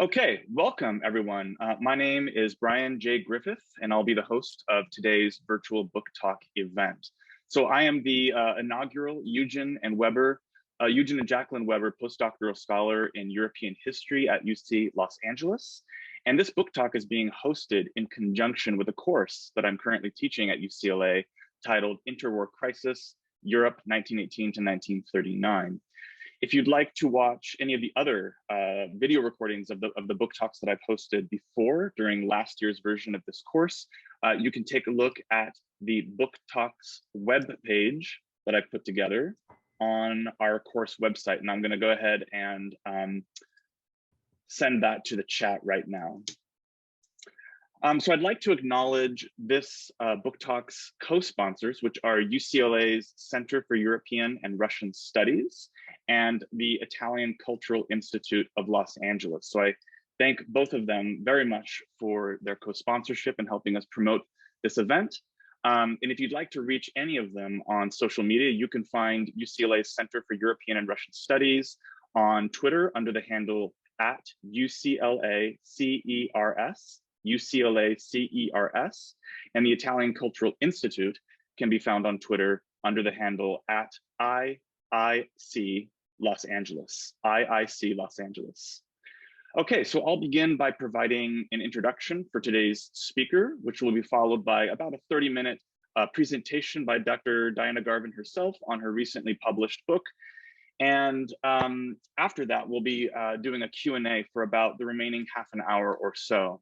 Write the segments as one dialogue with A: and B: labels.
A: Okay, welcome everyone. My name is Brian J. Griffith, and I'll be the host of today's virtual book talk event. So I am the inaugural Eugen and Jacqueline Weber postdoctoral scholar in European history at UC Los Angeles. And this book talk is being hosted in conjunction with a course that I'm currently teaching at UCLA titled Interwar Crisis, Europe 1918 to 1939. If you'd like to watch any of the other video recordings of the book talks that I've hosted before during last year's version of this course, you can take a look at the book talks web page that I've put together on our course website. And I'm going to go ahead and send that to the chat right now. So I'd like to acknowledge this book talk's co-sponsors, which are UCLA's Center for European and Russian Studies and the Italian Cultural Institute of Los Angeles. So I thank both of them very much for their co-sponsorship and helping us promote this event. And if you'd like to reach any of them on social media, you can find UCLA's Center for European and Russian Studies on Twitter under the handle at UCLA-CERS, and the Italian Cultural Institute can be found on Twitter under the handle at IIC Los Angeles, IIC Los Angeles. Okay, so I'll begin by providing an introduction for today's speaker, which will be followed by about a 30-minute presentation by Dr. Diana Garvin herself on her recently published book. And after that, we'll be doing a Q&A for about the remaining half an hour or so.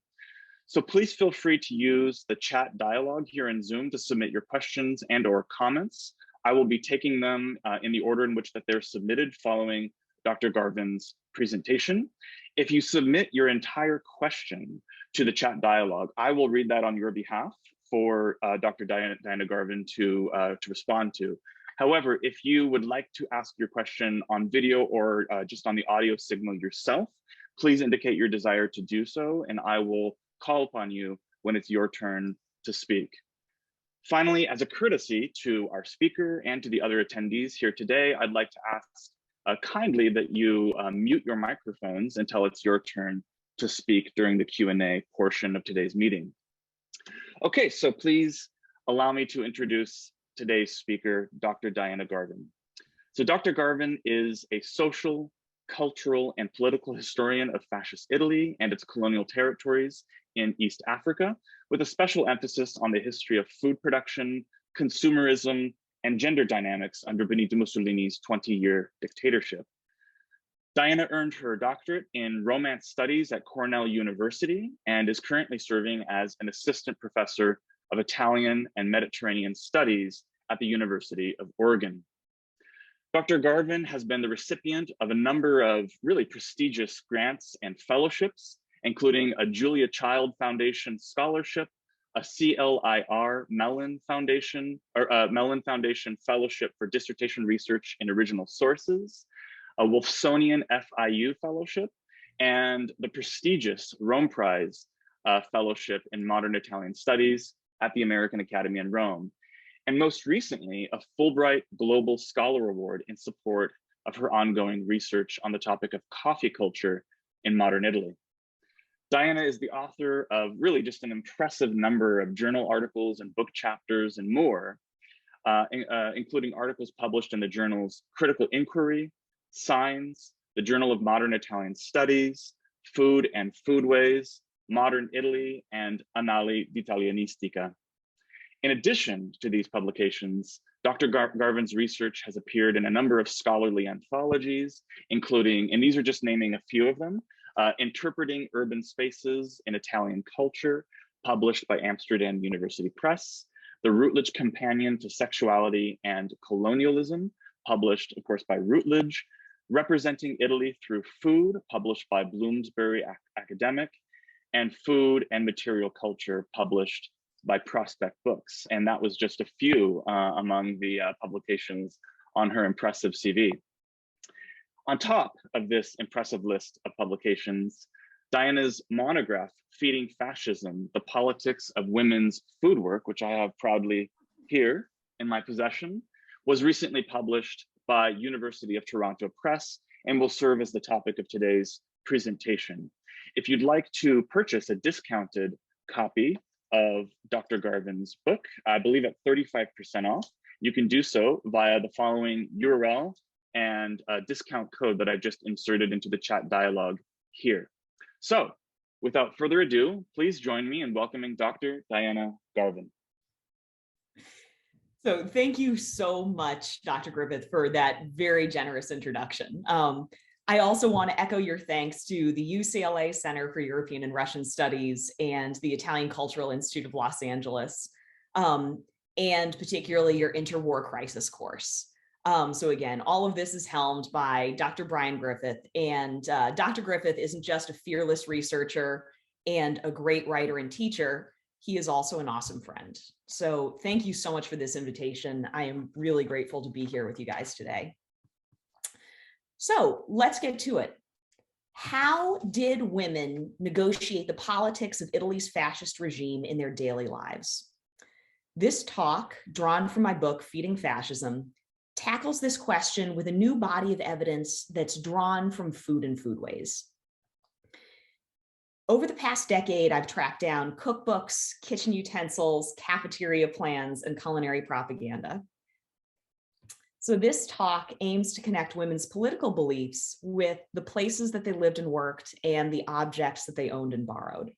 A: So please feel free to use the chat dialogue here in Zoom to submit your questions and or comments. I will be taking them in the order in which that they're submitted following Dr. Garvin's presentation. If you submit your entire question to the chat dialogue, I will read that on your behalf for Dr. Diana Garvin to respond to. However, if you would like to ask your question on video or just on the audio signal yourself, please indicate your desire to do so, and I will call upon you when it's your turn to speak. Finally, as a courtesy to our speaker and to the other attendees here today, I'd like to ask kindly that you mute your microphones until it's your turn to speak during the Q&A portion of today's meeting. Okay, so please allow me to introduce today's speaker, Dr. Diana Garvin. So Dr. Garvin is a social, cultural, and political historian of fascist Italy and its colonial territories in East Africa, with a special emphasis on the history of food production, consumerism, and gender dynamics under Benito Mussolini's 20-year dictatorship. Diana earned her doctorate in Romance Studies at Cornell University and is currently serving as an assistant professor of Italian and Mediterranean Studies at the University of Oregon. Dr. Garvin has been the recipient of a number of really prestigious grants and fellowships, including a Julia Child Foundation Scholarship, a CLIR Mellon Foundation Fellowship for Dissertation Research in Original Sources, a Wolfsonian FIU Fellowship, and the prestigious Rome Prize Fellowship in Modern Italian Studies at the American Academy in Rome. And most recently, a Fulbright Global Scholar Award in support of her ongoing research on the topic of coffee culture in modern Italy. Diana is the author of really just an impressive number of journal articles and book chapters and more, including articles published in the journals Critical Inquiry, Signs, the Journal of Modern Italian Studies, Food and Foodways, Modern Italy, and Annali d'Italianistica. In addition to these publications, Dr. Garvin's research has appeared in a number of scholarly anthologies, including, and these are just naming a few of them, Interpreting Urban Spaces in Italian Culture, published by Amsterdam University Press, The Routledge Companion to Sexuality and Colonialism, published, of course, by Routledge, Representing Italy Through Food, published by Bloomsbury Academic, and Food and Material Culture, published by Prospect Books. And that was just a few among the publications on her impressive CV. On top of this impressive list of publications, Diana's monograph, Feeding Fascism, The Politics of Women's Food Work, which I have proudly here in my possession, was recently published by University of Toronto Press and will serve as the topic of today's presentation. If you'd like to purchase a discounted copy of Dr. Garvin's book, I believe at 35% off, you can do so via the following URL and a discount code that I've just inserted into the chat dialogue here. So without further ado, please join me in welcoming Dr. Diana Garvin.
B: So thank you so much, Dr. Griffith, for that very generous introduction. I also want to echo your thanks to the UCLA Center for European and Russian Studies and the Italian Cultural Institute of Los Angeles, and particularly your interwar crisis course. So again, all of this is helmed by Dr. Brian Griffith, and Dr. Griffith isn't just a fearless researcher and a great writer and teacher, he is also an awesome friend. So thank you so much for this invitation. I am really grateful to be here with you guys today. So let's get to it. How did women negotiate the politics of Italy's fascist regime in their daily lives? This talk, drawn from my book, Feeding Fascism, tackles this question with a new body of evidence that's drawn from food and foodways. Over the past decade, I've tracked down cookbooks, kitchen utensils, cafeteria plans, and culinary propaganda. So this talk aims to connect women's political beliefs with the places that they lived and worked and the objects that they owned and borrowed.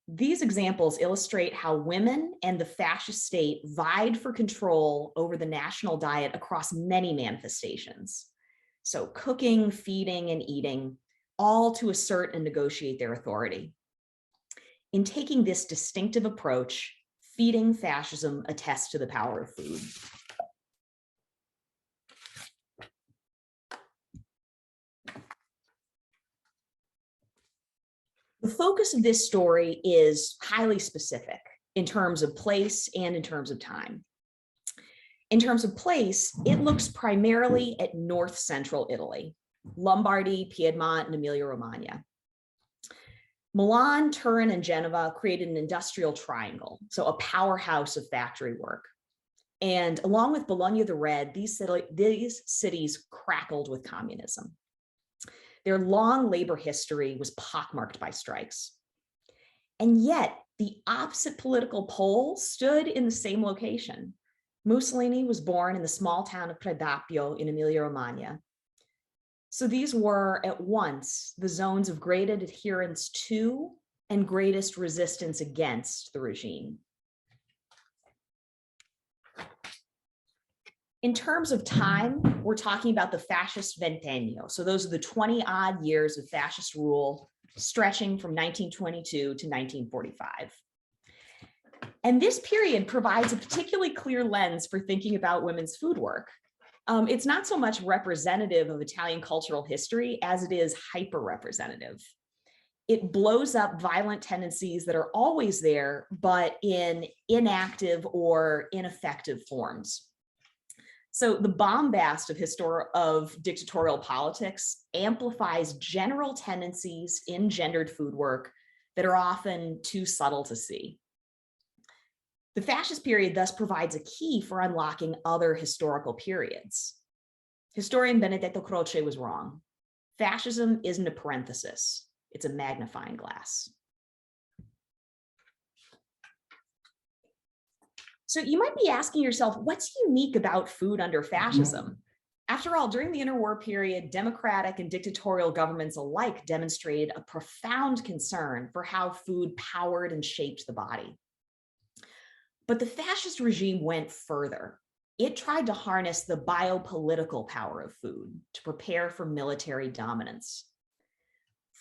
B: These examples illustrate how women and the fascist state vied for control over the national diet across many manifestations. So cooking, feeding, and eating, all to assert and negotiate their authority. In taking this distinctive approach, Feeding Fascism attests to the power of food. The focus of this story is highly specific in terms of place and in terms of time. In terms of place, it looks primarily at north central Italy, Lombardy, Piedmont, and Emilia-Romagna. Milan, Turin, and Genova created an industrial triangle, so a powerhouse of factory work. And along with Bologna the Red, these cities crackled with communism. Their long labor history was pockmarked by strikes. And yet, the opposite political pole stood in the same location. Mussolini was born in the small town of Predappio in Emilia-Romagna. So these were at once the zones of greatest adherence to and greatest resistance against the regime. In terms of time, we're talking about the fascist ventennio. So those are the 20-odd years of fascist rule stretching from 1922 to 1945. And this period provides a particularly clear lens for thinking about women's food work. It's not so much representative of Italian cultural history as it is hyper-representative. It blows up violent tendencies that are always there, but in inactive or ineffective forms. So the bombast of dictatorial politics amplifies general tendencies in gendered food work that are often too subtle to see. The fascist period thus provides a key for unlocking other historical periods. Historian Benedetto Croce was wrong. Fascism isn't a parenthesis, it's a magnifying glass. So you might be asking yourself, what's unique about food under fascism? After all, during the interwar period, democratic and dictatorial governments alike demonstrated a profound concern for how food powered and shaped the body. But the fascist regime went further. It tried to harness the biopolitical power of food to prepare for military dominance.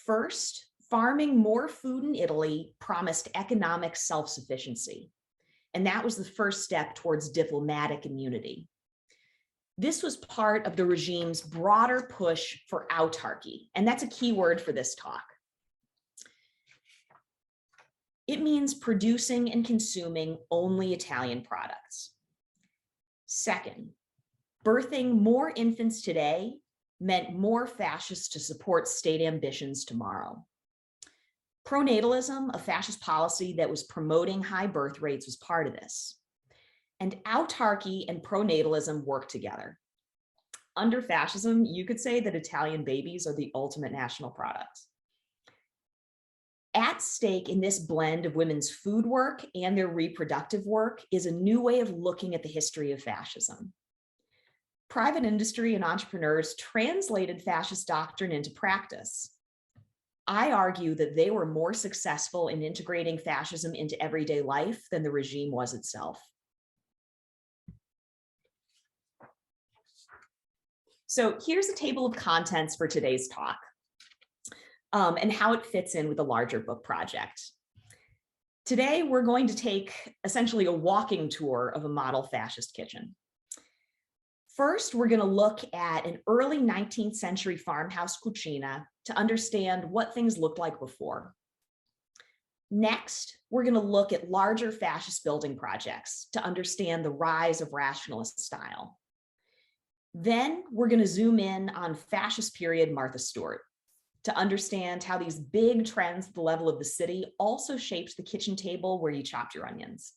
B: First, farming more food in Italy promised economic self-sufficiency. And that was the first step towards diplomatic immunity. This was part of the regime's broader push for autarky, and that's a key word for this talk. It means producing and consuming only Italian products. Second, birthing more infants today meant more fascists to support state ambitions tomorrow. Pronatalism, a fascist policy that was promoting high birth rates, was part of this. And autarky and pronatalism work together. Under fascism, you could say that Italian babies are the ultimate national product. At stake in this blend of women's food work and their reproductive work is a new way of looking at the history of fascism. Private industry and entrepreneurs translated fascist doctrine into practice. I argue that they were more successful in integrating fascism into everyday life than the regime was itself. So here's a table of contents for today's talk. And how it fits in with the larger book project. Today, we're going to take essentially a walking tour of a model fascist kitchen. First, we're going to look at an early 19th century farmhouse cucina to understand what things looked like before. Next, we're going to look at larger fascist building projects to understand the rise of rationalist style. Then we're going to zoom in on fascist period Martha Stewart to understand how these big trends at the level of the city also shaped the kitchen table where you chopped your onions.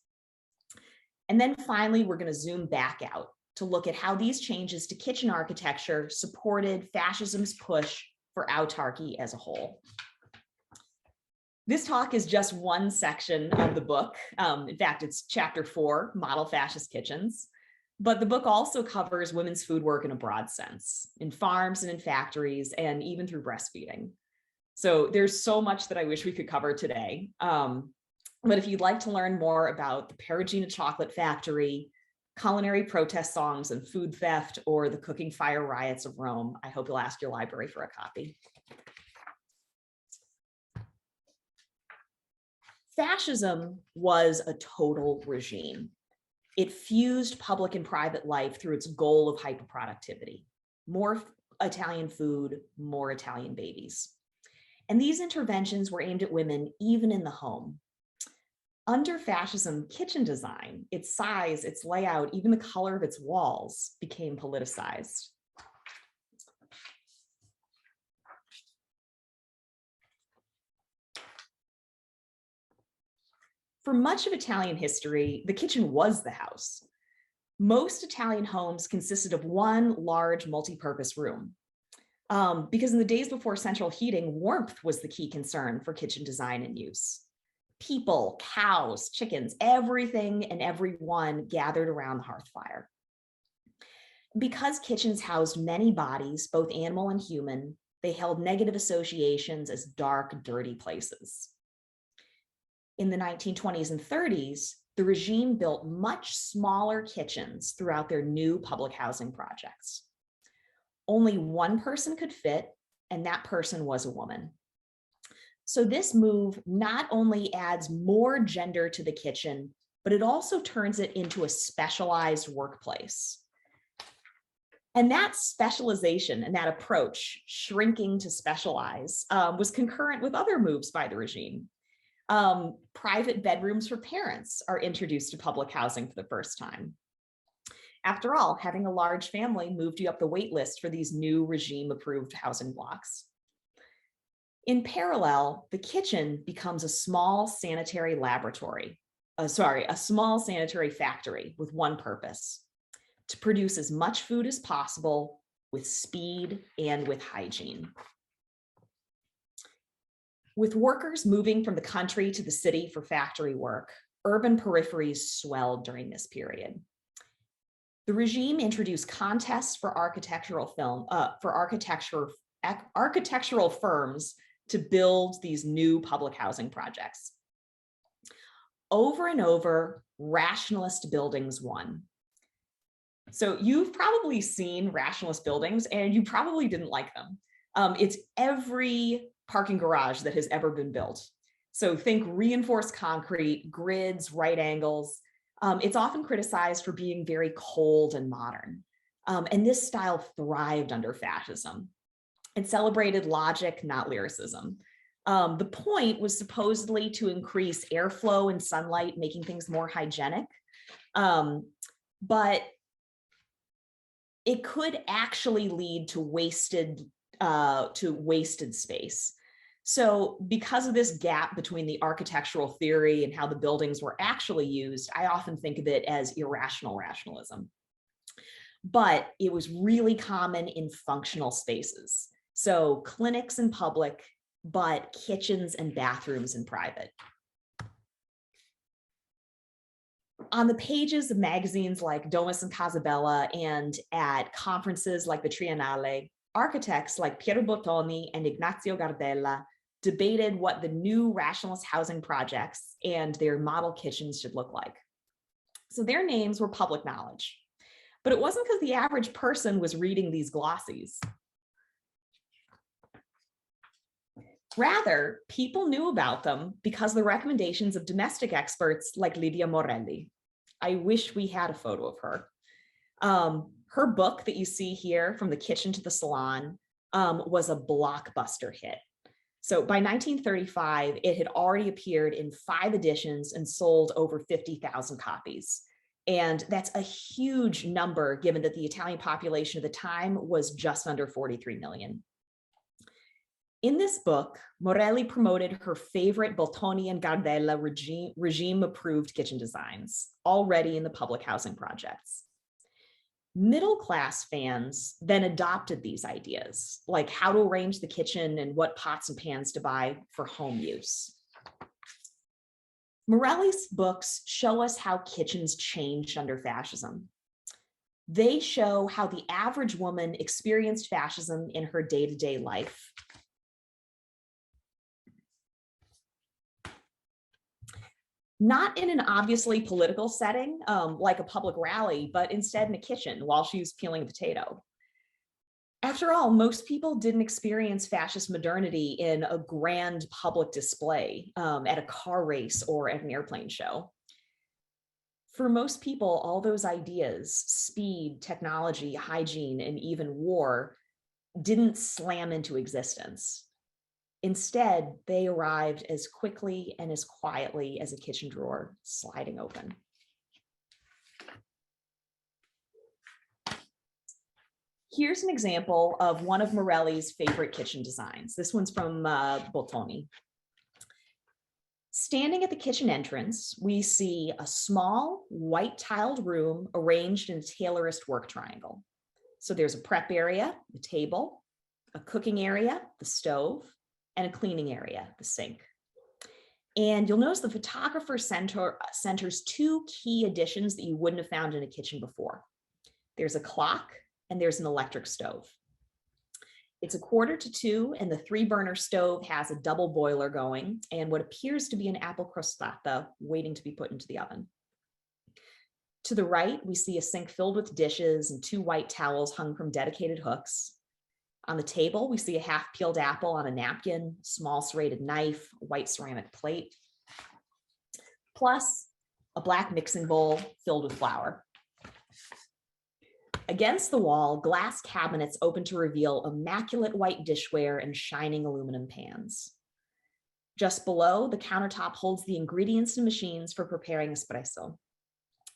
B: And then finally, we're going to zoom back out to look at how these changes to kitchen architecture supported fascism's push for autarky as a whole. This talk is just one section of the book. In fact, it's chapter 4, Model Fascist Kitchens. But the book also covers women's food work in a broad sense, in farms and in factories, and even through breastfeeding. So there's so much that I wish we could cover today. But if you'd like to learn more about the Perugina chocolate factory, culinary protest songs and food theft, or the cooking fire riots of Rome, I hope you'll ask your library for a copy. Fascism was a total regime. It fused public and private life through its goal of hyperproductivity. More Italian food, more Italian babies. And these interventions were aimed at women even in the home. Under fascism, kitchen design, its size, its layout, even the color of its walls became politicized. For much of Italian history, the kitchen was the house. Most Italian homes consisted of one large multi-purpose room. Because in the days before central heating, warmth was the key concern for kitchen design and use. People, cows, chickens, everything and everyone gathered around the hearth fire. Because kitchens housed many bodies, both animal and human, they held negative associations as dark, dirty places. In the 1920s and 30s, the regime built much smaller kitchens throughout their new public housing projects. Only one person could fit, and that person was a woman. So this move not only adds more gender to the kitchen, but it also turns it into a specialized workplace. And that specialization and that approach, shrinking to specialize, was concurrent with other moves by the regime. Private bedrooms for parents are introduced to public housing for the first time. After all, having a large family moved you up the wait list for these new regime-approved housing blocks. In parallel, the kitchen becomes a small sanitary laboratory, a small sanitary factory with one purpose: to produce as much food as possible with speed and with hygiene. With workers moving from the country to the city for factory work, urban peripheries swelled during this period. The regime introduced contests for architectural firms to build these new public housing projects. Over and over, rationalist buildings won. So you've probably seen rationalist buildings and you probably didn't like them. It's every parking garage that has ever been built. So think reinforced concrete, grids, right angles. It's often criticized for being very cold and modern. And this style thrived under fascism. It celebrated logic, not lyricism. The point was supposedly to increase airflow and sunlight, making things more hygienic. But it could actually lead to wasted space. So because of this gap between the architectural theory and how the buildings were actually used, I often think of it as irrational rationalism. but it was really common in functional spaces. So clinics in public, but kitchens and bathrooms in private. On the pages of magazines like Domus and Casabella and at conferences like the Triennale, architects like Piero Bottoni and Ignazio Gardella debated what the new rationalist housing projects and their model kitchens should look like. So their names were public knowledge, but it wasn't because the average person was reading these glossies. Rather, people knew about them because of the recommendations of domestic experts like Lydia Morelli. I wish we had a photo of her. Her book that you see here, From the Kitchen to the Salon, was a blockbuster hit. So by 1935, it had already appeared in 5 editions and sold over 50,000 copies. And that's a huge number given that the Italian population at the time was just under 43 million. In this book, Morelli promoted her favorite Bottoni and Gardella regime-approved kitchen designs, already in the public housing projects. Middle-class fans then adopted these ideas, like how to arrange the kitchen and what pots and pans to buy for home use. Morelli's books show us how kitchens changed under fascism. They show how the average woman experienced fascism in her day-to-day life. Not in an obviously political setting, like a public rally, but instead in a kitchen while she was peeling a potato. After all, most people didn't experience fascist modernity in a grand public display, at a car race or at an airplane show. For most people, all those ideas, speed, technology, hygiene, and even war, didn't slam into existence. Instead, they arrived as quickly and as quietly as a kitchen drawer sliding open. Here's an example of one of Morelli's favorite kitchen designs. This one's from Bottoni. Standing at the kitchen entrance, we see a small white tiled room arranged in a Taylorist work triangle. So there's a prep area, the table, a cooking area, the stove, and a cleaning area, the sink. And you'll notice the photographer centers 2 key additions that you wouldn't have found in a kitchen before. There's a clock and there's an electric stove. It's 1:45, and the 3-burner stove has a double boiler going and what appears to be an apple crostata waiting to be put into the oven. To the right, we see a sink filled with dishes and 2 white towels hung from dedicated hooks. On the table, we see a half-peeled apple on a napkin, small serrated knife, a white ceramic plate, plus a black mixing bowl filled with flour. Against the wall, glass cabinets open to reveal immaculate white dishware and shining aluminum pans. Just below, the countertop holds the ingredients and machines for preparing espresso.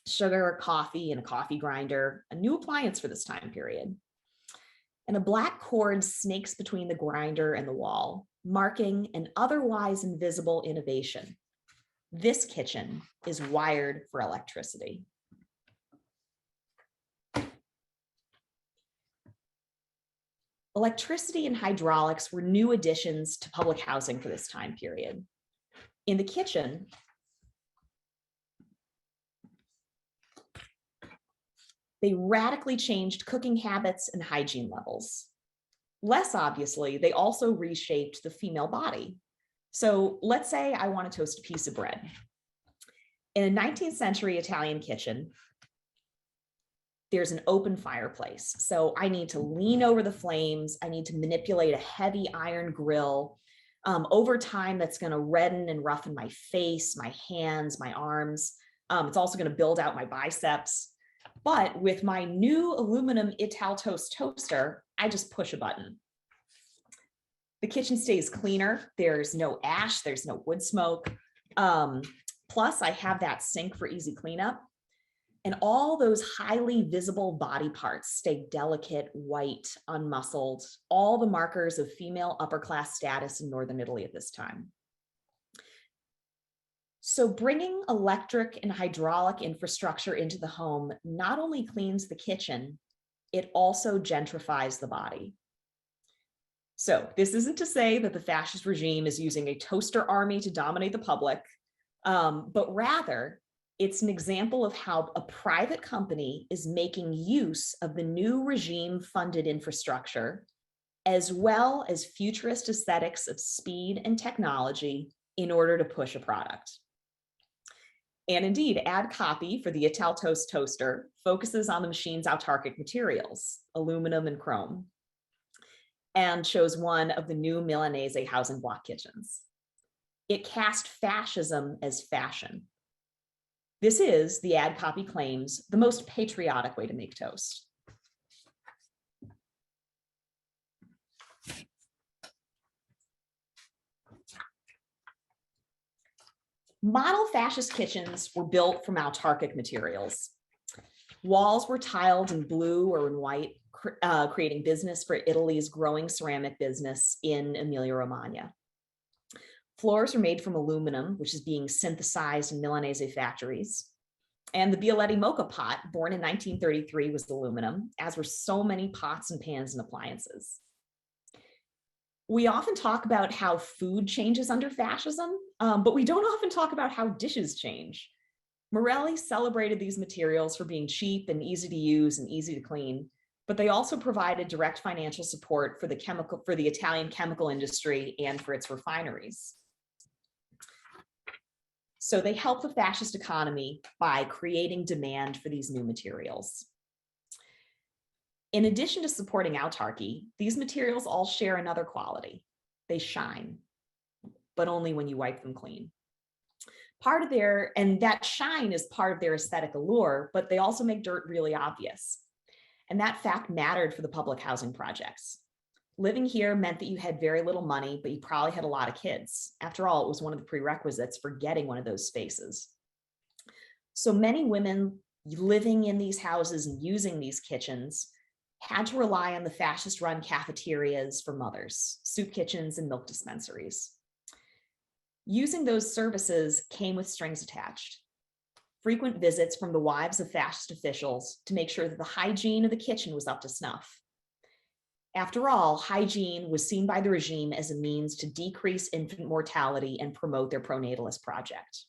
B: Sugar, coffee, and a coffee grinder, a new appliance for this time period. And a black cord snakes between the grinder and the wall, marking an otherwise invisible innovation. This kitchen is wired for electricity. Electricity and hydraulics were new additions to public housing for this time period. In the kitchen, they radically changed cooking habits and hygiene levels. Less obviously, they also reshaped the female body. So let's say I want to toast a piece of bread. In a 19th century Italian kitchen, there's an open fireplace. So I need to lean over the flames. I need to manipulate a heavy iron grill. Over time, that's going to redden and roughen my face, my hands, my arms. It's also going to build out my biceps. But with my new aluminum Italtoast toaster, I just push a button. The kitchen stays cleaner. There's no ash, there's no wood smoke. Plus, I have that sink for easy cleanup. And all those highly visible body parts stay delicate, white, unmuscled, all the markers of female upper class status in Northern Italy at this time. So bringing electric and hydraulic infrastructure into the home not only cleans the kitchen, it also gentrifies the body. So this isn't to say that the fascist regime is using a toaster army to dominate the public, but rather it's an example of how a private company is making use of the new regime-funded infrastructure, as well as futurist aesthetics of speed and technology in order to push a product. And indeed, ad copy for the Ital Toast toaster focuses on the machine's autarkic materials, aluminum and chrome, and shows one of the new Milanese housing block kitchens. It cast fascism as fashion. This is, the ad copy claims, the most patriotic way to make toast. Model fascist kitchens were built from autarkic materials. Walls were tiled in blue or in white, creating business for Italy's growing ceramic business in Emilia-Romagna. Floors were made from aluminum, which is being synthesized in Milanese factories. And the Bialetti mocha pot, born in 1933, was aluminum, as were so many pots and pans and appliances. We often talk about how food changes under fascism, but we don't often talk about how dishes change. Morelli celebrated these materials for being cheap and easy to use and easy to clean, but they also provided direct financial support for the Italian chemical industry and for its refineries. So they helped the fascist economy by creating demand for these new materials. In addition to supporting autarky, these materials all share another quality. They shine, but only when you wipe them clean. And that shine is part of their aesthetic allure, but they also make dirt really obvious. And that fact mattered for the public housing projects. Living here meant that you had very little money, but you probably had a lot of kids. After all, it was one of the prerequisites for getting one of those spaces. So many women living in these houses and using these kitchens had to rely on the fascist-run cafeterias for mothers, soup kitchens, and milk dispensaries. Using those services came with strings attached. Frequent visits from the wives of fascist officials to make sure that the hygiene of the kitchen was up to snuff. After all, hygiene was seen by the regime as a means to decrease infant mortality and promote their pronatalist project.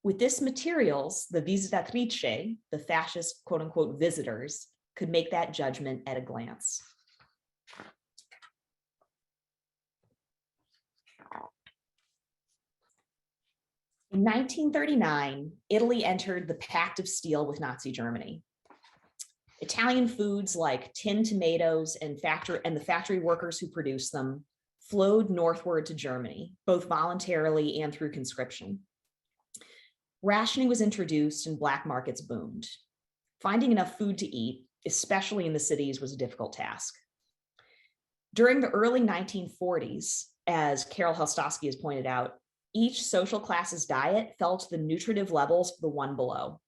B: With this materials, the visitatrice, the fascist quote-unquote visitors, could make that judgment at a glance. In 1939, Italy entered the Pact of Steel with Nazi Germany. Italian foods like tinned tomatoes and the factory workers who produced them flowed northward to Germany, both voluntarily and through conscription. Rationing was introduced and black markets boomed. Finding enough food to eat, especially in the cities, was a difficult task. During the early 1940s, as Carol Helstowski has pointed out, each social class's diet fell to the nutritive levels of the one below.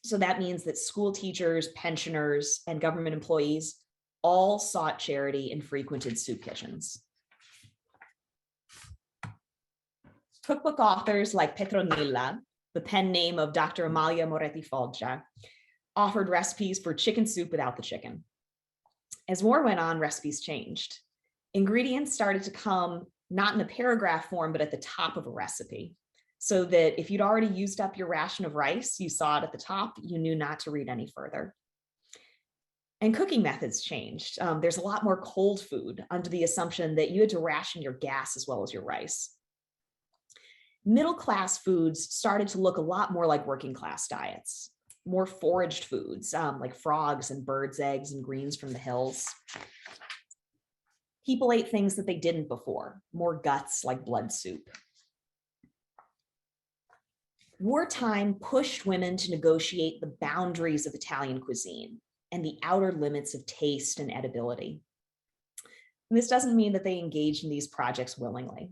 B: So that means that school teachers, pensioners, and government employees all sought charity and frequented soup kitchens. Cookbook authors like Petronilla, the pen name of Dr. Amalia Moretti Foggia, offered recipes for chicken soup without the chicken. As war went on, recipes changed. Ingredients started to come not in a paragraph form, but at the top of a recipe, so that if you'd already used up your ration of rice, you saw it at the top, you knew not to read any further. And cooking methods changed. There's a lot more cold food under the assumption that you had to ration your gas as well as your rice. Middle-class foods started to look a lot more like working class diets, more foraged foods like frogs and birds' eggs and greens from the hills. People ate things that they didn't before, more guts like blood soup. Wartime pushed women to negotiate the boundaries of Italian cuisine and the outer limits of taste and edibility. And this doesn't mean that they engaged in these projects willingly.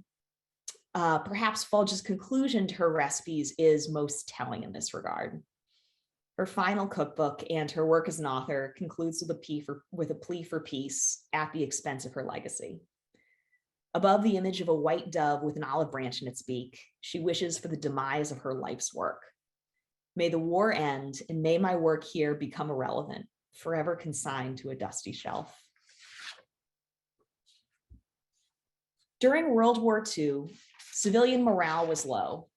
B: Perhaps Foggia's conclusion to her recipes is most telling in this regard. Her final cookbook and her work as an author concludes with a plea for peace at the expense of her legacy. Above the image of a white dove with an olive branch in its beak, she wishes for the demise of her life's work. May the war end, and may my work here become irrelevant, forever consigned to a dusty shelf. During World War II, civilian morale was low.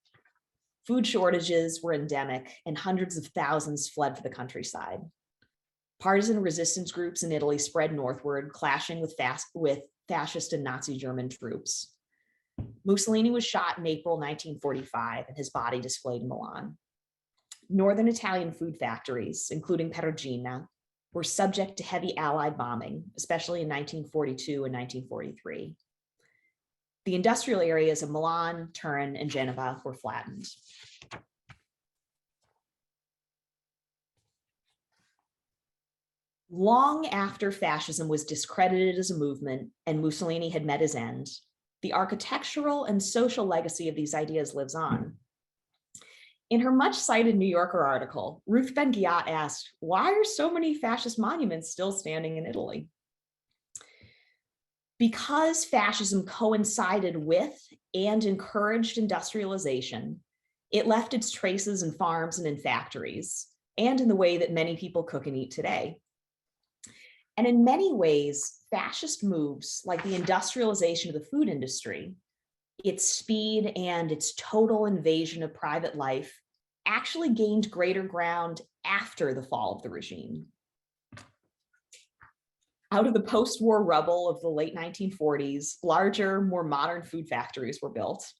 B: Food shortages were endemic, and hundreds of thousands fled for the countryside. Partisan resistance groups in Italy spread northward, clashing with fascist and Nazi German troops. Mussolini was shot in April 1945, and his body displayed in Milan. Northern Italian food factories, including Perugina, were subject to heavy Allied bombing, especially in 1942 and 1943. The industrial areas of Milan, Turin, and Genova were flattened. Long after fascism was discredited as a movement and Mussolini had met his end, the architectural and social legacy of these ideas lives on. In her much-cited New Yorker article, Ruth Ben-Ghiat asked, why are so many fascist monuments still standing in Italy? Because fascism coincided with and encouraged industrialization, it left its traces in farms and in factories, and in the way that many people cook and eat today. And in many ways, fascist moves like the industrialization of the food industry, its speed and its total invasion of private life actually gained greater ground after the fall of the regime. Out of the post-war rubble of the late 1940s, larger, more modern food factories were built.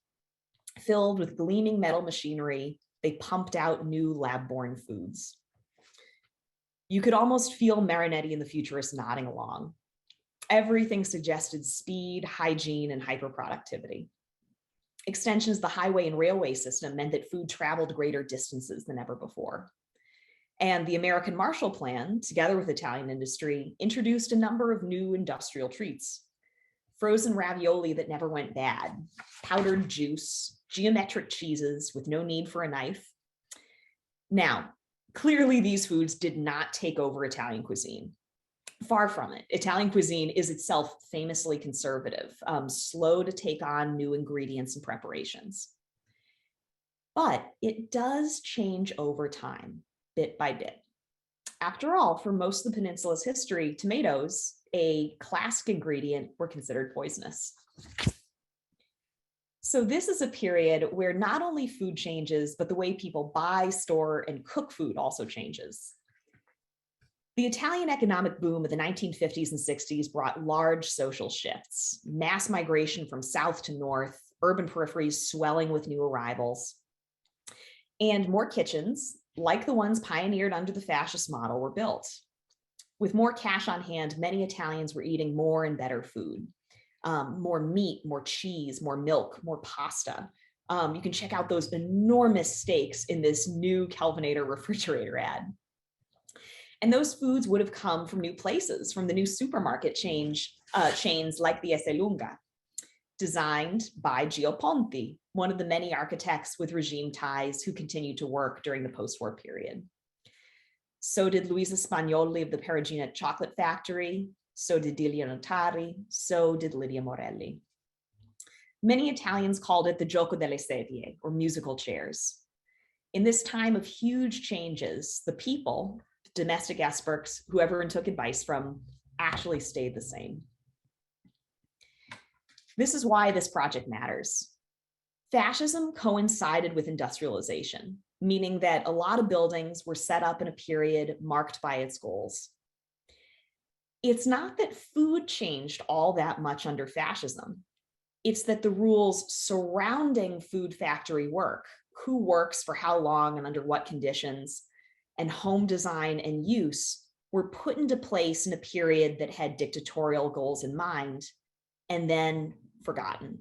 B: Filled with gleaming metal machinery, they pumped out new lab-born foods. You could almost feel Marinetti and the futurists nodding along. Everything suggested speed, hygiene, and hyperproductivity. Extensions of the highway and railway system meant that food traveled greater distances than ever before. And the American Marshall Plan, together with Italian industry, introduced a number of new industrial treats. Frozen ravioli that never went bad, powdered juice, geometric cheeses with no need for a knife. Now, clearly these foods did not take over Italian cuisine. Far from it. Italian cuisine is itself famously conservative, slow to take on new ingredients and preparations. But it does change over time, bit by bit. After all, for most of the peninsula's history, tomatoes, a classic ingredient, were considered poisonous. So this is a period where not only food changes, but the way people buy, store, and cook food also changes. The Italian economic boom of the 1950s and 60s brought large social shifts, mass migration from south to north, urban peripheries swelling with new arrivals, and more kitchens, like the ones pioneered under the fascist model, were built. With more cash on hand, many Italians were eating more and better food. More meat, more cheese, more milk, more pasta. You can check out those enormous steaks in this new Kelvinator refrigerator ad. And those foods would have come from new places, from the new supermarket chains like the Esselunga, designed by Gio Ponti, one of the many architects with regime ties who continued to work during the post-war period. So did Luisa Spagnoli of the Perugina Chocolate Factory, so did Delia Notari, so did Lydia Morelli. Many Italians called it the gioco delle sedie, or musical chairs. In this time of huge changes, the people, domestic experts, who everyone took advice from, actually stayed the same. This is why this project matters. Fascism coincided with industrialization, meaning that a lot of buildings were set up in a period marked by its goals. It's not that food changed all that much under fascism. It's that the rules surrounding food factory work, who works for how long and under what conditions, and home design and use were put into place in a period that had dictatorial goals in mind and then forgotten.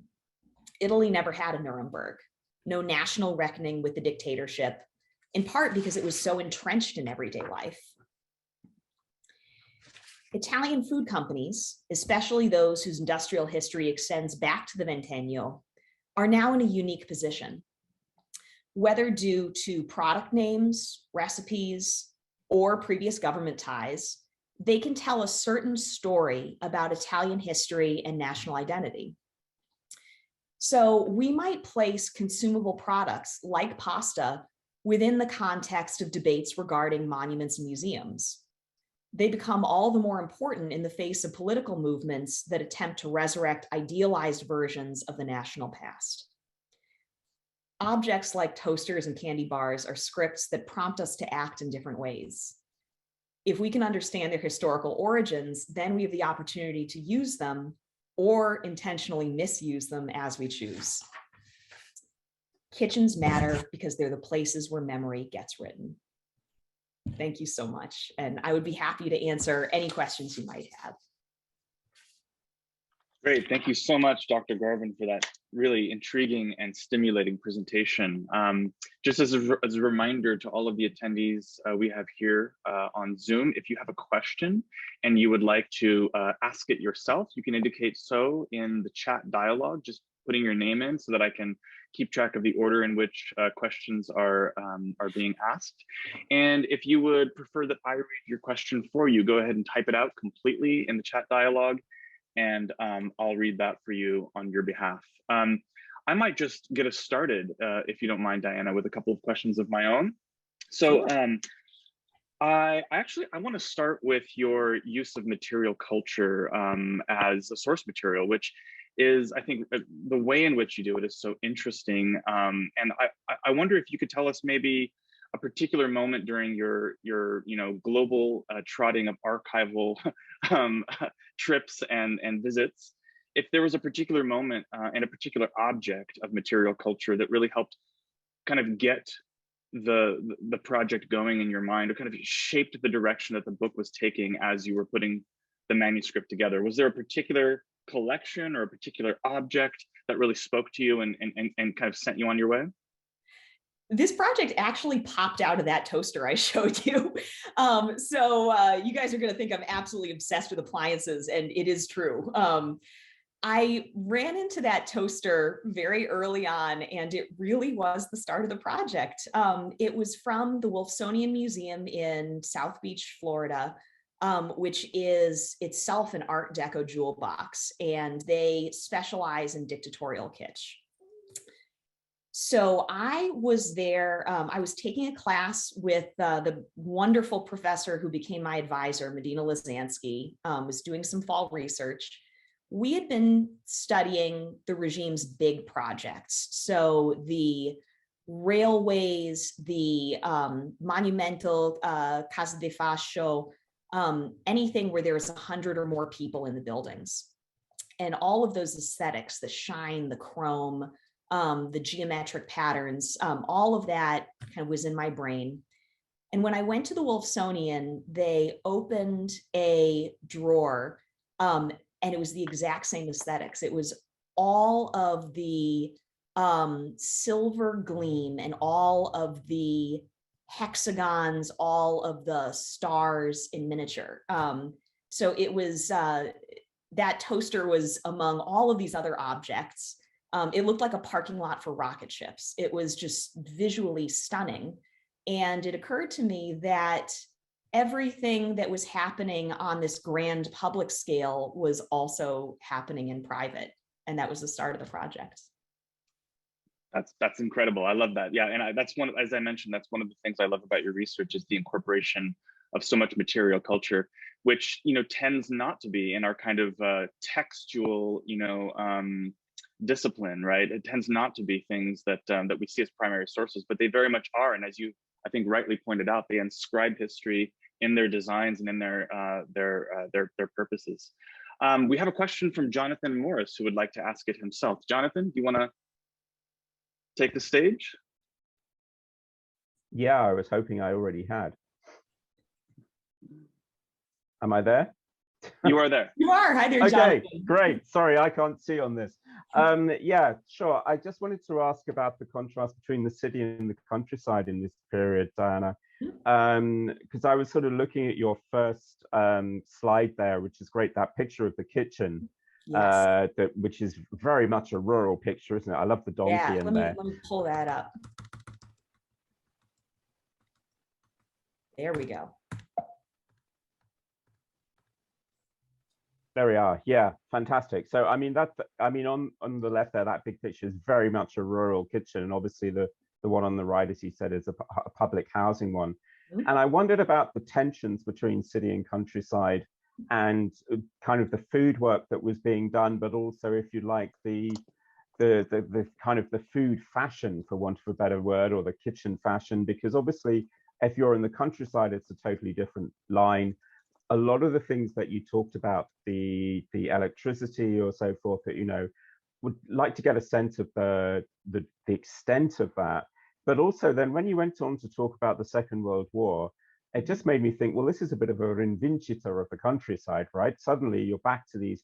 B: Italy never had a Nuremberg, no national reckoning with the dictatorship, in part because it was so entrenched in everyday life. Italian food companies, especially those whose industrial history extends back to the Ventennio, are now in a unique position. Whether due to product names, recipes, or previous government ties, they can tell a certain story about Italian history and national identity. So we might place consumable products like pasta within the context of debates regarding monuments and museums. they become all the more important in the face of political movements that attempt to resurrect idealized versions of the national past. Objects like toasters and candy bars are scripts that prompt us to act in different ways. If we can understand their historical origins, then we have the opportunity to use them or intentionally misuse them as we choose. Kitchens matter because they're the places where memory gets written. Thank you so much. And I would be happy to answer any questions you might have.
A: Great, thank you so much, Dr. Garvin, for that really intriguing and stimulating presentation. Just as a reminder to all of the attendees we have here on Zoom, if you have a question and you would like to ask it yourself, you can indicate so in the chat dialogue, just putting your name in so that I can keep track of the order in which questions are being asked. And if you would prefer that I read your question for you, go ahead and type it out completely in the chat dialogue, and I'll read that for you on your behalf. I might just get us started, if you don't mind, Diana, with a couple of questions of my own. So I want to start with your use of material culture as a source material, which is, I think, the way in which you do it is so interesting. And I wonder if you could tell us maybe a particular moment during your global trotting of archival trips and visits, if there was a particular moment and a particular object of material culture that really helped kind of get the project going in your mind, or kind of shaped the direction that the book was taking as you were putting the manuscript together. Was there a particular collection or a particular object that really spoke to you and kind of sent you on your way?
B: This project actually popped out of that toaster I showed you. So you guys are going to think I'm absolutely obsessed with appliances, and it is true. I ran into that toaster very early on, and it really was the start of the project. It was from the Wolfsonian Museum in South Beach, Florida, which is itself an Art Deco jewel box, and they specialize in dictatorial kitsch. So I was there, I was taking a class with the wonderful professor who became my advisor, Medina Lazansky, was doing some fall research. We had been studying the regime's big projects. So the railways, the monumental Casa de Fascio, anything where there was 100 or more people in the buildings. And all of those aesthetics, the shine, the chrome, the geometric patterns, all of that kind of was in my brain. And when I went to the Wolfsonian, they opened a drawer, and it was the exact same aesthetics. It was all of the silver gleam and all of the hexagons, all of the stars in miniature. So it was, that toaster was among all of these other objects. It looked like a parking lot for rocket ships. It was just visually stunning. And it occurred to me that everything that was happening on this grand public scale was also happening in private. And that was the start of the project.
A: That's incredible. I love that. Yeah, and that's one, as I mentioned, that's one of the things I love about your research is the incorporation of so much material culture, which tends not to be in our kind of textual discipline, right? It tends not to be things that that we see as primary sources, but they very much are. And as you, I think, rightly pointed out, they inscribe history in their designs and in their purposes. We have a question from Jonathan Morris, who would like to ask it himself. Jonathan, do you want to take the stage?
C: Yeah, I was hoping I already had. Am I there?
A: You are there.
B: You are. Hi there,
C: okay,
B: Jonathan.
C: Great. Sorry, I can't see on this. Yeah, sure. I just wanted to ask about the contrast between the city and the countryside in this period, Diana, because I was sort of looking at your first slide there, which is great, that picture of the kitchen. Yes. Which is very much a rural picture, isn't it? I love the donkey in there.
B: Let me pull that up. There we go.
C: There we are. Yeah, fantastic. So I mean on the left there, that big picture is very much a rural kitchen, and obviously the one on the right, as you said, is a public housing one.
B: Mhm.
C: And I wondered about the tensions between city and countryside and kind of the food work that was being done, but also, if you like, the kind of the food fashion, for want of a better word, or the kitchen fashion, because obviously if you're in the countryside, it's a totally different line. A lot of the things that you talked about, the electricity or so forth, that, you know, would like to get a sense of the extent of that. But also then when you went on to talk about the Second World War, it just made me think, well, this is a bit of a rinvincita of the countryside, right? Suddenly you're back to these,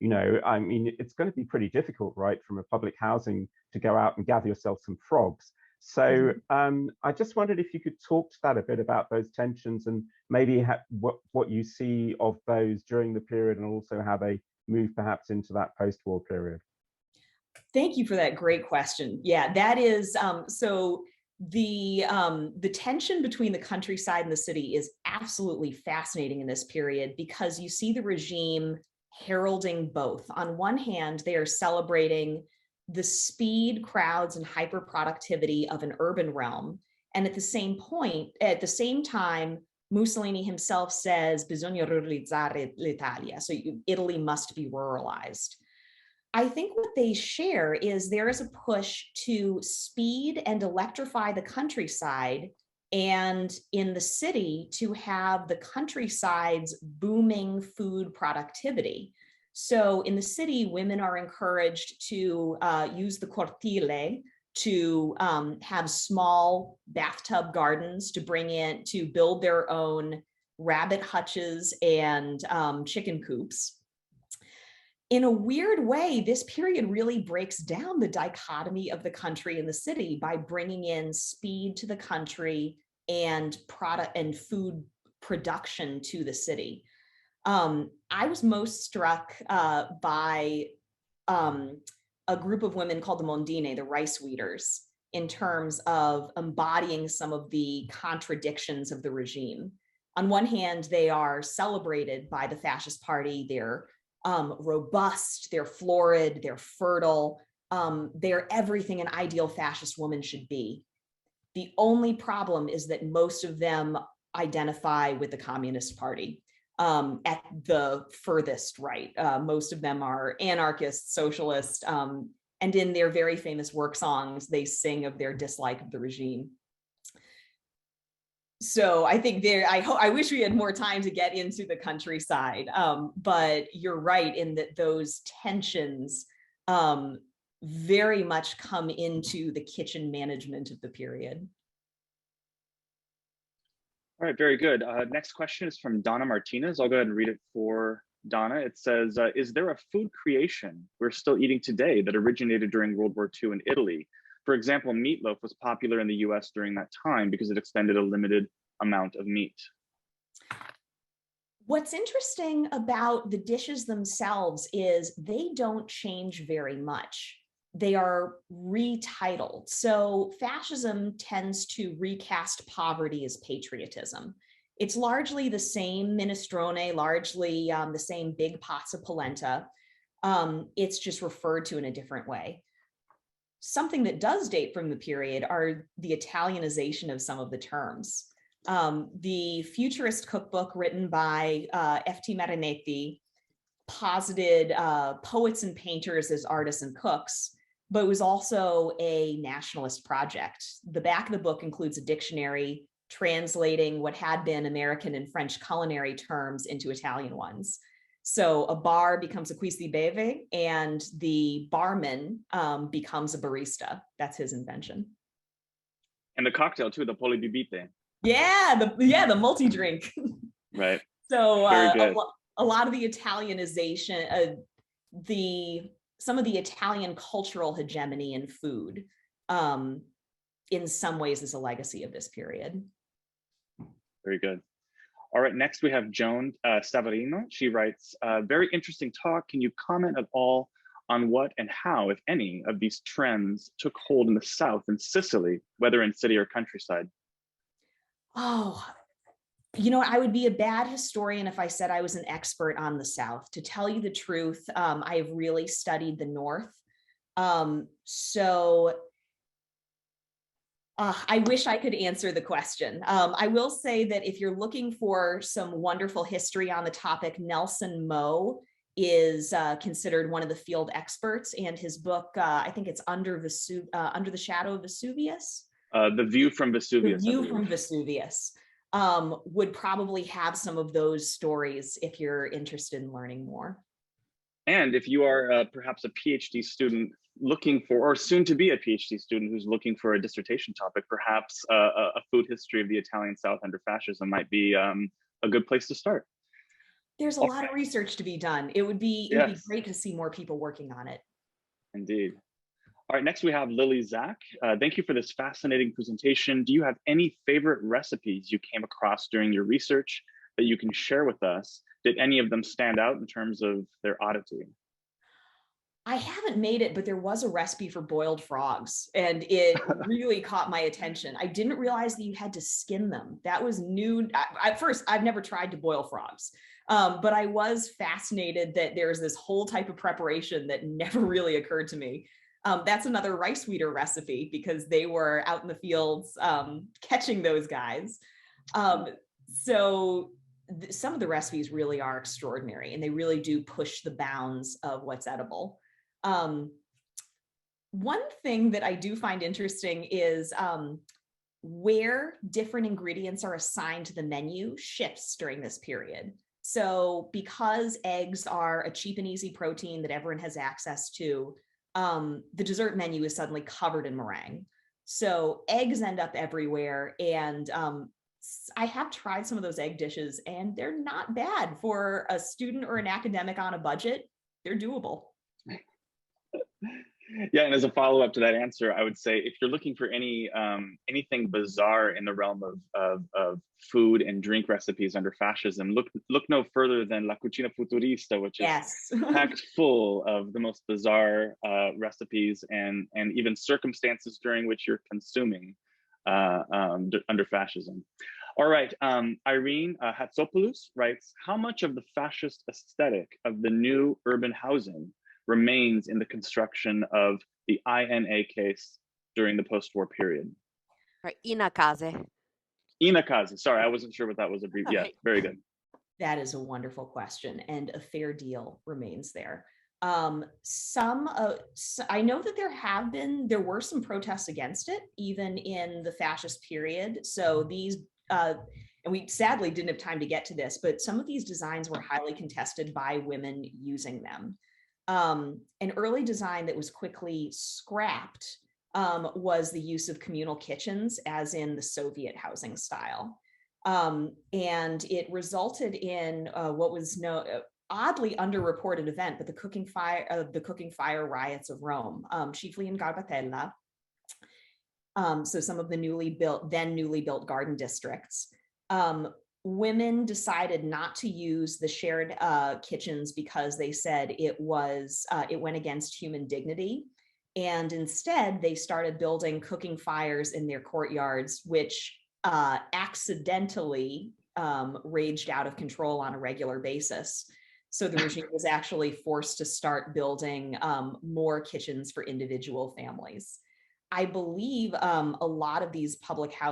C: you know, I mean, it's going to be pretty difficult, right, from a public housing to go out and gather yourself some frogs. So I just wondered if you could talk to that a bit about those tensions, and maybe what you see of those during the period, and also how they move perhaps into that post-war period.
B: Thank you for that great question. Yeah, that is so the tension between the countryside and the city is absolutely fascinating in this period, because you see the regime heralding both. On one hand, they are celebrating the speed, crowds, and hyper productivity of an urban realm, and at the same time, Mussolini himself says bisogna ruralizzare l'Italia, so Italy must be ruralized. I think what they share is there is a push to speed and electrify the countryside, and in the city to have the countryside's booming food productivity. So in the city, women are encouraged to use the cortile to have small bathtub gardens, to build their own rabbit hutches and chicken coops. In a weird way, this period really breaks down the dichotomy of the country and the city by bringing in speed to the country and product and food production to the city. I was most struck by a group of women called the Mondine, the rice weeders, in terms of embodying some of the contradictions of the regime. On one hand, they are celebrated by the fascist party. They're robust, they're florid, they're fertile, they're everything an ideal fascist woman should be. The only problem is that most of them identify with the Communist Party at the furthest right. Most of them are anarchists, socialists, and in their very famous work songs, they sing of their dislike of the regime. So I think I wish we had more time to get into the countryside, but you're right in that those tensions very much come into the kitchen management of the period.
A: All right, very good. Next question is from Donna Martinez. I'll go ahead and read it for Donna. It says, is there a food creation we're still eating today that originated during World War II in Italy? For example, meatloaf was popular in the US during that time because it expended a limited amount of meat.
B: What's interesting about the dishes themselves is they don't change very much. They are retitled. So fascism tends to recast poverty as patriotism. It's largely the same minestrone, largely the same big pots of polenta. It's just referred to in a different way. Something that does date from the period are the Italianization of some of the terms. The futurist cookbook written by F.T. Marinetti posited poets and painters as artists and cooks, but it was also a nationalist project. The back of the book includes a dictionary translating what had been American and French culinary terms into Italian ones. So a bar becomes a qui si beve, and the barman becomes a barista. That's his invention.
A: And the cocktail too, the polibibite.
B: Yeah, the multi-drink.
A: Right.
B: So
A: a
B: lot of the Italianization, some of the Italian cultural hegemony in food, in some ways is a legacy of this period.
A: Very good. All right, next we have Joan Stavarino. She writes, very interesting talk. Can you comment at all on what and how, if any, of these trends took hold in the South and Sicily, whether in city or countryside?
B: Oh, you know, I would be a bad historian if I said I was an expert on the South. To tell you the truth, I have really studied the North. So I wish I could answer the question. I will say that if you're looking for some wonderful history on the topic, Nelson Moe is considered one of the field experts, and his book, I think it's Under the Shadow of Vesuvius.
A: The View from Vesuvius.
B: The View from Vesuvius would probably have some of those stories if you're interested in learning more.
A: And if you are perhaps a PhD student looking for, or soon to be a PhD student who's looking for a dissertation topic, perhaps a food history of the Italian South under fascism might be a good place to start.
B: There's a lot of research to be done. It would be great to see more people working on it.
A: Indeed. All right, next we have Lily Zach. Thank you for this fascinating presentation. Do you have any favorite recipes you came across during your research that you can share with us? Did any of them stand out in terms of their oddity?
B: I haven't made it, but there was a recipe for boiled frogs, and it really caught my attention. I didn't realize that you had to skin them. That was new. At first, I've never tried to boil frogs, but I was fascinated that there's this whole type of preparation that never really occurred to me. That's another rice weeder recipe because they were out in the fields catching those guys. So some of the recipes really are extraordinary, and they really do push the bounds of what's edible. One thing that I do find interesting is where different ingredients are assigned to the menu shifts during this period. So because eggs are a cheap and easy protein that everyone has access to, the dessert menu is suddenly covered in meringue. So eggs end up everywhere, and I have tried some of those egg dishes, and they're not bad for a student or an academic on a budget. They're doable.
A: Yeah, and as a follow-up to that answer, I would say if you're looking for anything bizarre in the realm of food and drink recipes under fascism, look no further than La Cucina Futurista, which is packed full of the most bizarre recipes and even circumstances during which you're consuming under fascism. All right, Irene Hatsopoulos writes, how much of the fascist aesthetic of the new urban housing remains in the construction of the INA case during the post-war period?
D: Right, Inacase.
A: Inacase, sorry, I wasn't sure what that was. Yeah, very good.
B: That is a wonderful question, and a fair deal remains there. I know that there were some protests against it, even in the fascist period. So these, and we sadly didn't have time to get to this, but some of these designs were highly contested by women using them. An early design that was quickly scrapped was the use of communal kitchens, as in the Soviet housing style. And it resulted in what was oddly underreported event, but the cooking fire riots of Rome, chiefly in Garbatella. So some of the newly built garden districts. Women decided not to use the shared kitchens because they said it went against human dignity. And instead, they started building cooking fires in their courtyards, which accidentally raged out of control on a regular basis. So the regime was actually forced to start building more kitchens for individual families. I believe a lot of these projects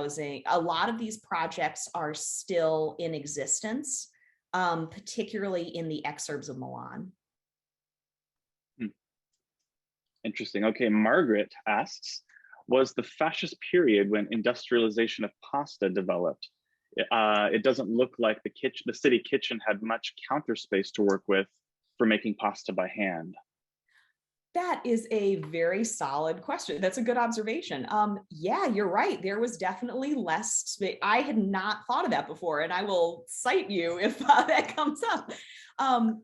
B: are still in existence, particularly in the exurbs of Milan.
A: Interesting. Okay, Margaret asks, was the fascist period when industrialization of pasta developed? It doesn't look like the city kitchen had much counter space to work with for making pasta by hand.
B: That is a very solid question. That's a good observation. Yeah, you're right. There was definitely less space. I had not thought of that before, and I will cite you if that comes up.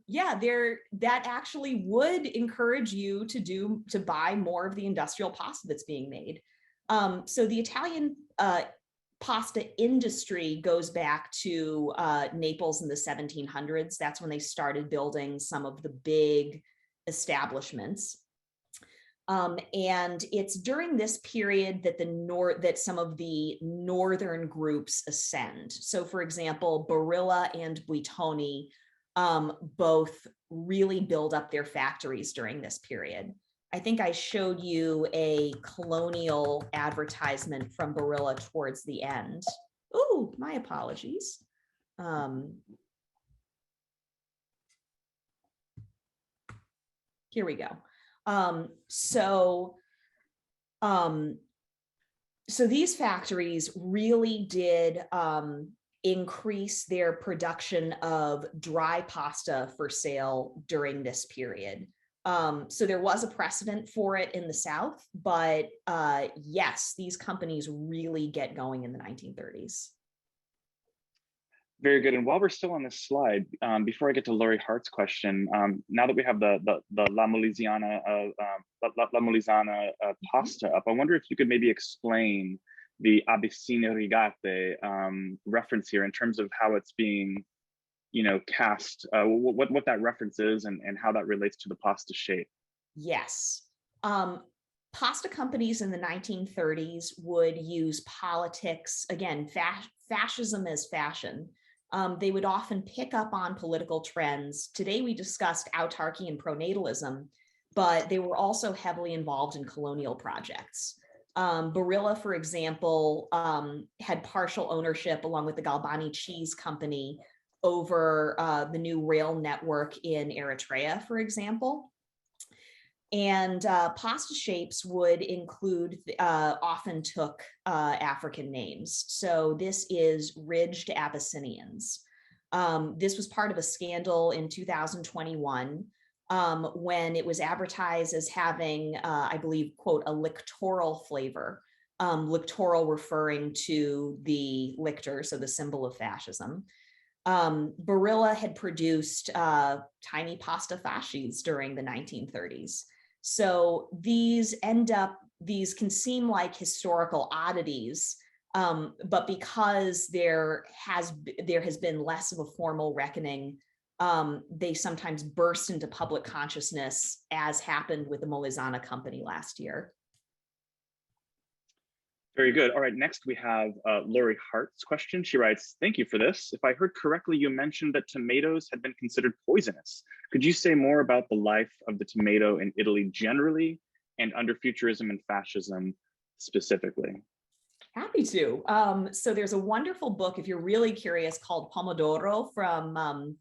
B: Yeah, that actually would encourage you to buy more of the industrial pasta that's being made. So the Italian pasta industry goes back to Naples in the 1700s. That's when they started building some of the big establishments. And it's during this period that that some of the northern groups ascend. So for example, Barilla and Buitoni both really build up their factories during this period. I think I showed you a colonial advertisement from Barilla towards the end. Ooh, my apologies. Here we go. So these factories really did increase their production of dry pasta for sale during this period. So there was a precedent for it in the South, but yes, these companies really get going in the 1930s.
A: Very good. And while we're still on this slide, before I get to Lori Hart's question, now that we have the La Molizana pasta up, I wonder if you could maybe explain the Abissine Rigate reference here in terms of how it's being, cast, what that reference is and how that relates to the pasta shape.
B: Yes. Pasta companies in the 1930s would use politics, again, fascism as fashion. They would often pick up on political trends. Today we discussed autarky and pronatalism, but they were also heavily involved in colonial projects. Barilla, for example, had partial ownership along with the Galbani Cheese Company over the new rail network in Eritrea, for example. And pasta shapes would include, often took African names. So this is ridged Abyssinians. This was part of a scandal in 2021 when it was advertised as having, I believe, quote, a lictoral flavor. Lictoral referring to the lictor, so the symbol of fascism. Barilla had produced tiny pasta fascis during the 1930s. So these can seem like historical oddities, but because there has been less of a formal reckoning, they sometimes burst into public consciousness, as happened with the Molizana company last year.
A: Very good. All right, next we have Lori Hart's question. She writes, thank you for this. If I heard correctly, you mentioned that tomatoes had been considered poisonous. Could you say more about the life of the tomato in Italy generally and under Futurism and Fascism specifically?
B: Happy to. So there's a wonderful book, if you're really curious, called Pomodoro from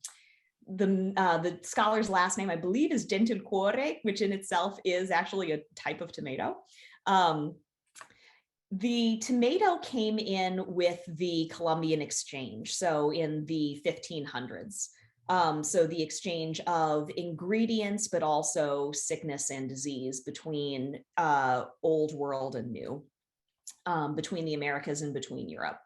B: the scholar's last name, I believe, is Gentilcuore, which in itself is actually a type of tomato. The tomato came in with the Columbian Exchange, so in the 1500s. So the exchange of ingredients, but also sickness and disease between old world and new, between the Americas and between Europe.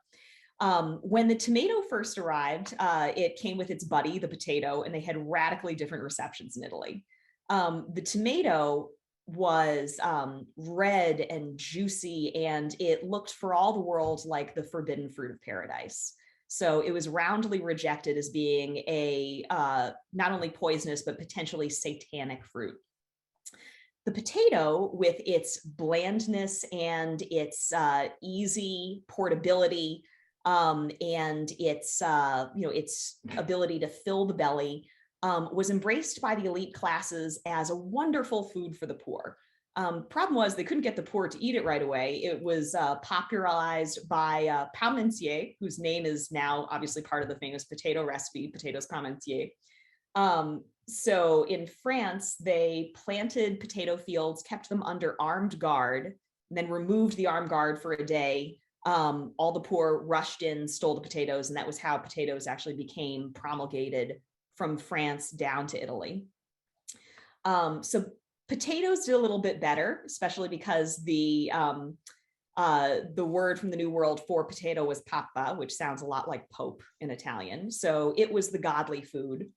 B: When the tomato first arrived, it came with its buddy, the potato, and they had radically different receptions in Italy. The tomato was red and juicy, and it looked for all the world like the forbidden fruit of paradise. So it was roundly rejected as being a not only poisonous, but potentially satanic fruit. The potato, with its blandness and its easy portability and its its ability to fill the belly, was embraced by the elite classes as a wonderful food for the poor. Problem was they couldn't get the poor to eat it right away. It was popularized by Parmentier, whose name is now obviously part of the famous potato recipe, potatoes Parmentier. So in France, they planted potato fields, kept them under armed guard, and then removed the armed guard for a day. All the poor rushed in, stole the potatoes, and that was how potatoes actually became promulgated from France down to Italy. So potatoes did a little bit better, especially because the word from the New World for potato was papa, which sounds a lot like Pope in Italian. So it was the godly food.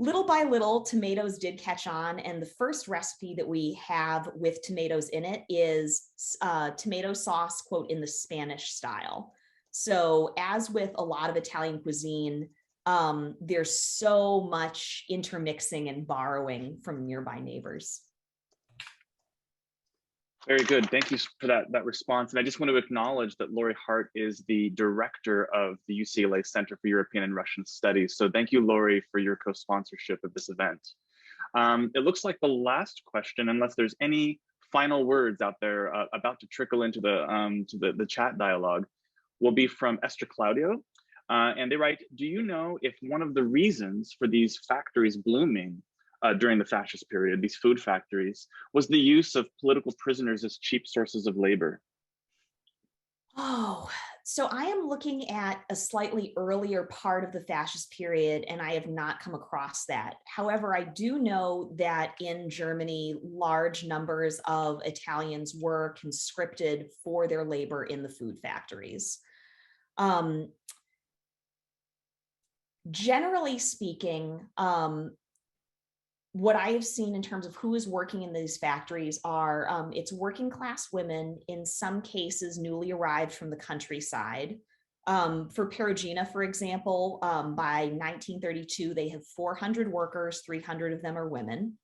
B: Little by little, tomatoes did catch on, and the first recipe that we have with tomatoes in it is tomato sauce, quote, in the Spanish style. So as with a lot of Italian cuisine, there's so much intermixing and borrowing from nearby neighbors.
A: Very good. Thank you for that response. And I just want to acknowledge that Lori Hart is the director of the UCLA Center for European and Russian Studies. So thank you, Lori, for your co-sponsorship of this event. It looks like the last question, unless there's any final words out there about to trickle into the chat dialogue, will be from Esther Claudio. And they write, do you know if one of the reasons for these factories blooming during the fascist period, these food factories, was the use of political prisoners as cheap sources of labor?
B: Oh, so I am looking at a slightly earlier part of the fascist period, and I have not come across that. However, I do know that in Germany, large numbers of Italians were conscripted for their labor in the food factories. Generally speaking, what I have seen in terms of who is working in these factories are it's working class women, in some cases newly arrived from the countryside. For Perugina, for example, by 1932, they have 400 workers, 300 of them are women.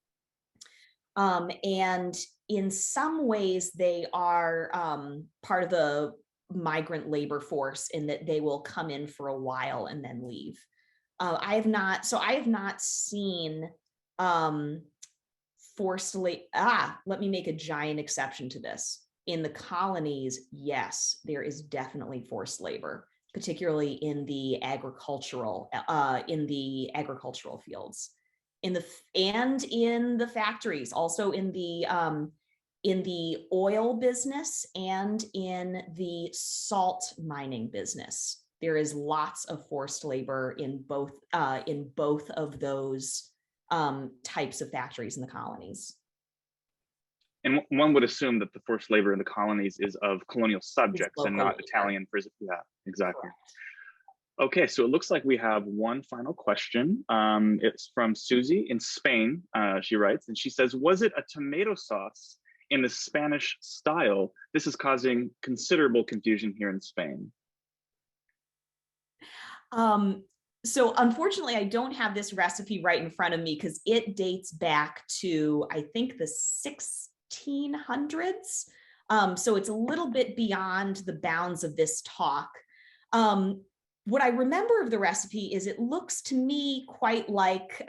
B: And in some ways, they are part of the migrant labor force in that they will come in for a while and then leave. I have not seen forced labor. Let me make a giant exception to this. In the colonies, yes, there is definitely forced labor, particularly in the agricultural fields, and in the factories, also in the oil business and in the salt mining business. There is lots of forced labor in both of those types of factories in the colonies.
A: And one would assume that the forced labor in the colonies is of colonial subjects and not Italian prisoners. Yeah, exactly. Correct. Okay, so it looks like we have one final question. It's from Susie in Spain. She writes, and she says, was it a tomato sauce in the Spanish style? This is causing considerable confusion here in Spain.
B: So unfortunately, I don't have this recipe right in front of me because it dates back to, I think, the 1600s. So it's a little bit beyond the bounds of this talk. What I remember of the recipe is it looks to me quite like,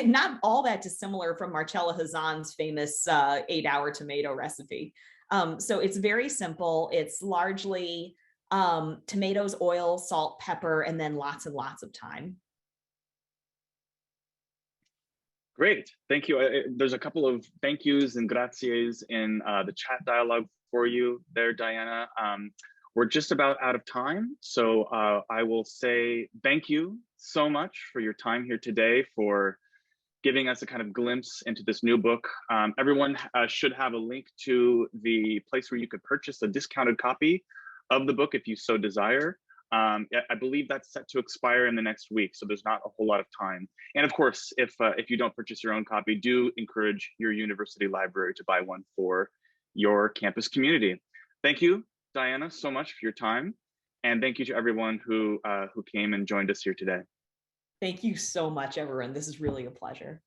B: not all that dissimilar from Marcella Hazan's famous 8-hour tomato recipe. So it's very simple. It's largely tomatoes, oil, salt, pepper, and then lots and lots of thyme.
A: Great, thank you. There's a couple of thank yous and grazias in the chat dialogue for you there, Diana. We're just about out of time, so I will say thank you so much for your time here today, for giving us a kind of glimpse into this new book. Everyone should have a link to the place where you could purchase a discounted copy of the book if you so desire. I believe that's set to expire in the next week, so there's not a whole lot of time. And of course, if you don't purchase your own copy, do encourage your university library to buy one for your campus community. Thank you, Diana, so much for your time. And thank you to everyone who came and joined us here today.
B: Thank you so much, everyone. This is really a pleasure.